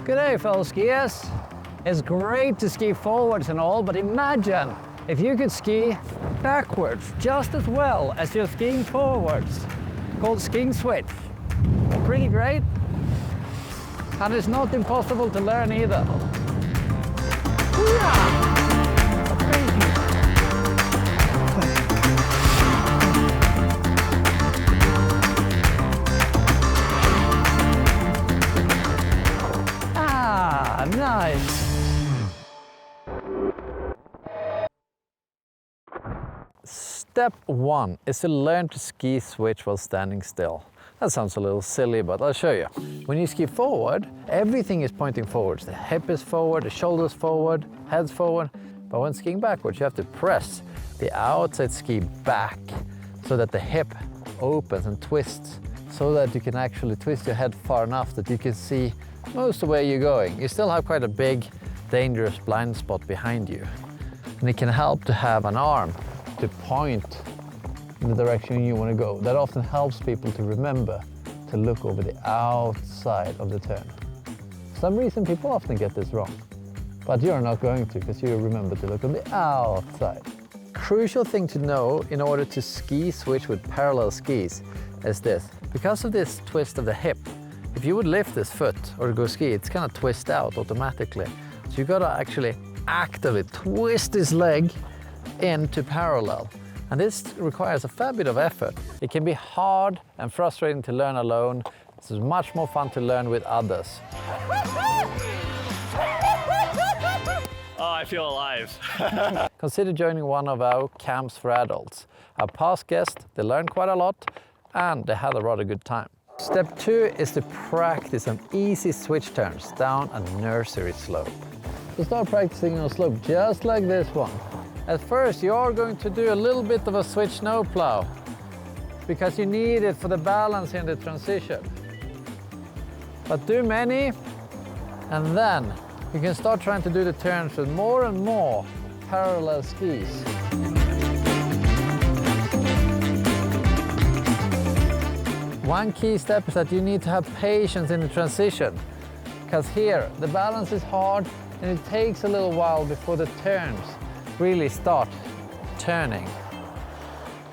Good day, fellow skiers. It's great to ski forwards and all, but imagine if you could ski backwards just as well as you're skiing forwards, called skiing switch. Pretty great. And it's not impossible to learn either. Nice. Step 1 is to learn to ski switch while standing still. That sounds a little silly, but I'll show you. When you ski forward, everything is pointing forwards. The hip is forward, the shoulders forward, head's forward. But when skiing backwards, you have to press the outside ski back so that the hip opens and twists, so that you can actually twist your head far enough that you can see most of where you're going. You still have quite a big, dangerous blind spot behind you. And it can help to have an arm to point in the direction you want to go. That often helps people to remember to look over the outside of the turn. For some reason, people often get this wrong, but you're not going to, because you remember to look on the outside. Crucial thing to know in order to ski switch with parallel skis is this. Because of this twist of the hip, if you would lift this foot or go ski, it's gonna twist out automatically. So you gotta actually actively twist this leg into parallel. And this requires a fair bit of effort. It can be hard and frustrating to learn alone. This is much more fun to learn with others. Oh, I feel alive. Consider joining one of our camps for adults. Our past guests, they learned quite a lot and they had a rather good time. Step 2 is to practice some easy switch turns down a nursery slope. So start practicing on a slope just like this one. At first you are going to do a little bit of a switch snowplough because you need it for the balance in the transition. But do many and then you can start trying to do the turns with more and more parallel skis. One key step is that you need to have patience in the transition, because here the balance is hard and it takes a little while before the turns really start turning.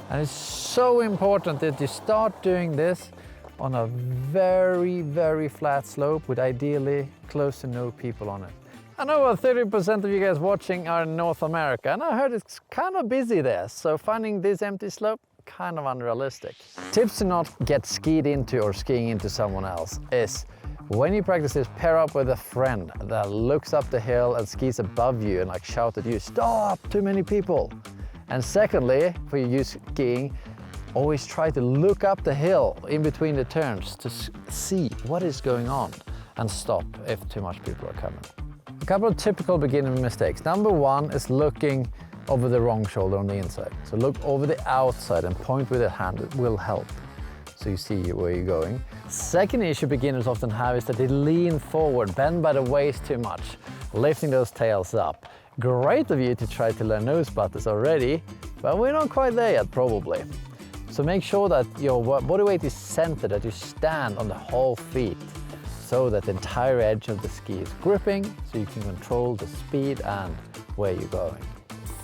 And it's so important that you start doing this on a very, very flat slope with ideally close to no people on it. I know about 30% of you guys watching are in North America, and I heard it's kind of busy there, so finding this empty slope kind of unrealistic. Tips to not get skied into or skiing into someone else is when you practice this, pair up with a friend that looks up the hill and skis above you and like shout at you, "Stop, too many people." And secondly, for you skiing, always try to look up the hill in between the turns to see what is going on and stop if too much people are coming. A couple of typical beginner mistakes. Number 1 is looking over the wrong shoulder on the inside. So look over the outside and point with your hand. It will help so you see where you're going. Second issue beginners often have is that they lean forward, bend by the waist too much, lifting those tails up. Great of you to try to learn nose butters already, but we're not quite there yet probably. So make sure that your body weight is centered, that you stand on the whole feet so that the entire edge of the ski is gripping so you can control the speed and where you're going.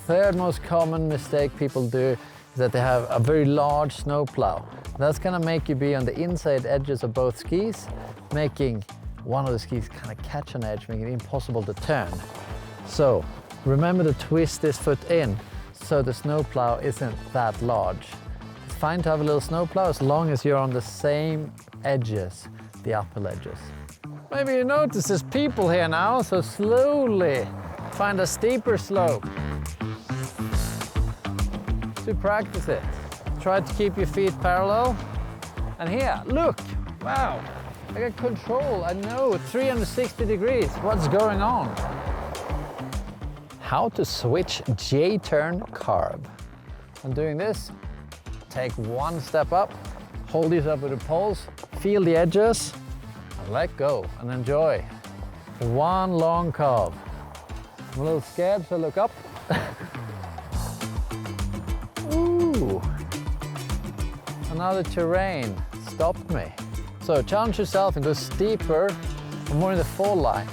Third most common mistake people do is that they have a very large snowplough. That's gonna make you be on the inside edges of both skis, making one of the skis kind of catch an edge, making it impossible to turn. So remember to twist this foot in so the snowplough isn't that large. It's fine to have a little snowplough as long as you're on the same edges, the upper edges. Maybe you notice there's people here now, so slowly find a steeper slope. To practice it, try to keep your feet parallel. And here, look, wow, I got control. I know, 360 degrees, what's going on? How to switch J-turn carve. When doing this, take one step up, hold these up with the poles, feel the edges, and let go and enjoy. One long carve. I'm a little scared, so look up. Ooh, another terrain stopped me. So challenge yourself and go steeper I'm more in the fall line.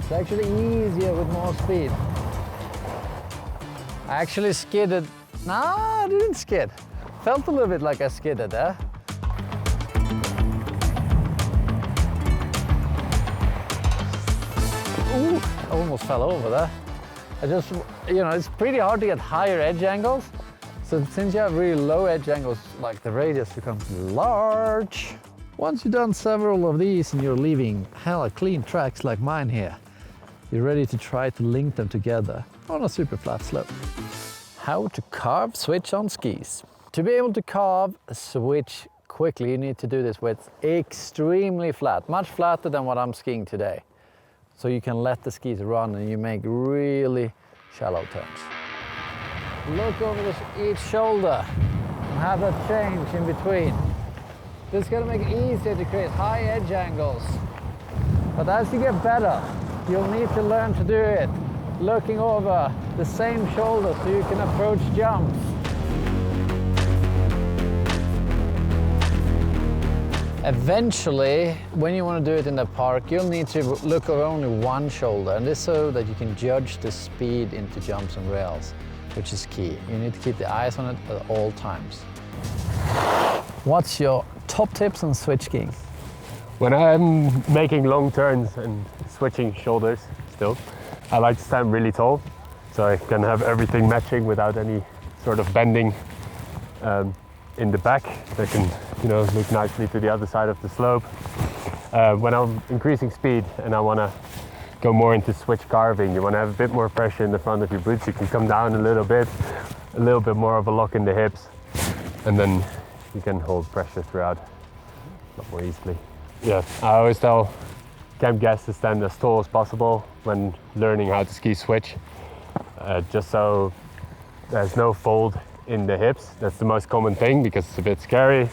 It's actually easier with more speed. I actually skidded. No, I didn't skid. Felt a little bit like I skidded there. Ooh, I almost fell over there. I just, it's pretty hard to get higher edge angles. So since you have really low edge angles, like the radius becomes large. Once you've done several of these and you're leaving hella clean tracks like mine here, you're ready to try to link them together on a super flat slope. How to carve switch on skis. To be able to carve a switch quickly, you need to do this with extremely flat, much flatter than what I'm skiing today. So you can let the skis run and you make really shallow turns. Look over each shoulder and have that change in between. This is going to make it easier to create high edge angles. But as you get better, you'll need to learn to do it looking over the same shoulder so you can approach jumps. Eventually, when you want to do it in the park, you'll need to look over only one shoulder, and this so that you can judge the speed into jumps and rails, which is key. You need to keep the eyes on it at all times. What's your top tips on switch skiing? When I'm making long turns and switching shoulders still, I like to stand really tall, so I can have everything matching without any sort of bending in the back. That can, look nicely to the other side of the slope. When I'm increasing speed and I want to go more into switch carving, you want to have a bit more pressure in the front of your boots. You can come down a little bit more of a lock in the hips, and then you can hold pressure throughout a lot more easily. Yeah, I always tell camp guests to stand as tall as possible when learning how to ski switch, just so there's no fold in the hips. That's the most common thing because it's a bit scary.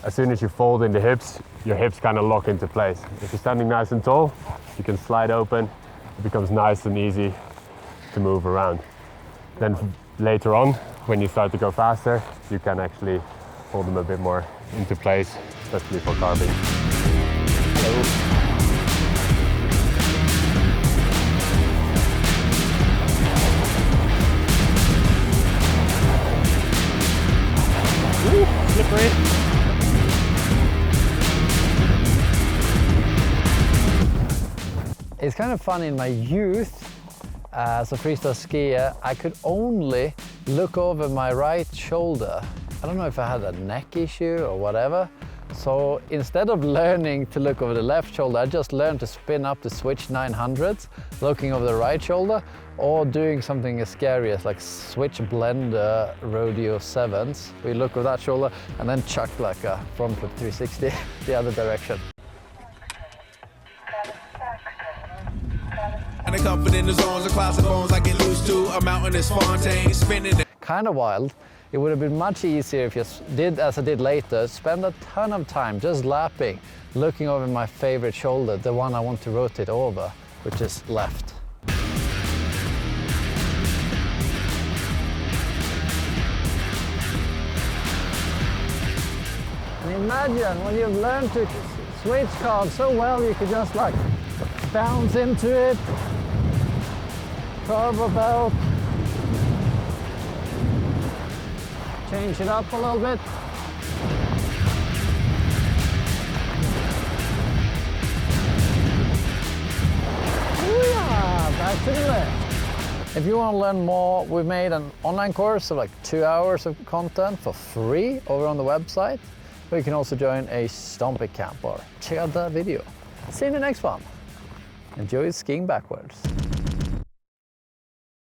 As soon as you fold in the hips, your hips kind of lock into place. If you're standing nice and tall, you can slide open. It becomes nice and easy to move around. Then later on, when you start to go faster, you can actually fold them a bit more into place, especially for carving. Hello. Slippery. It's kind of fun. In my youth, as a freestyle skier, I could only look over my right shoulder. I don't know if I had a neck issue or whatever. So instead of learning to look over the left shoulder, I just learned to spin up the switch 900s, looking over the right shoulder, or doing something as scary as like switch blender rodeo 7s. We look over that shoulder and then chuck like a front flip 360 the other direction. And I comfort in the zones of clouds and bones I get loose to. A mountain is Fontaine spinning. Kind of wild. It would have been much easier if you did as I did later, spend a ton of time just lapping, looking over my favorite shoulder, the one I want to rotate over, which is left. And imagine when you've learned to switch carve so well, you could just like bounce into it, carve about, change it up a little bit. Ooh-yah, back to the left. If you want to learn more, we've made an online course of like 2 hours of content for free over on the website. But you can also join a Stomp camp or check out that video. See you in the next one. Enjoy skiing backwards.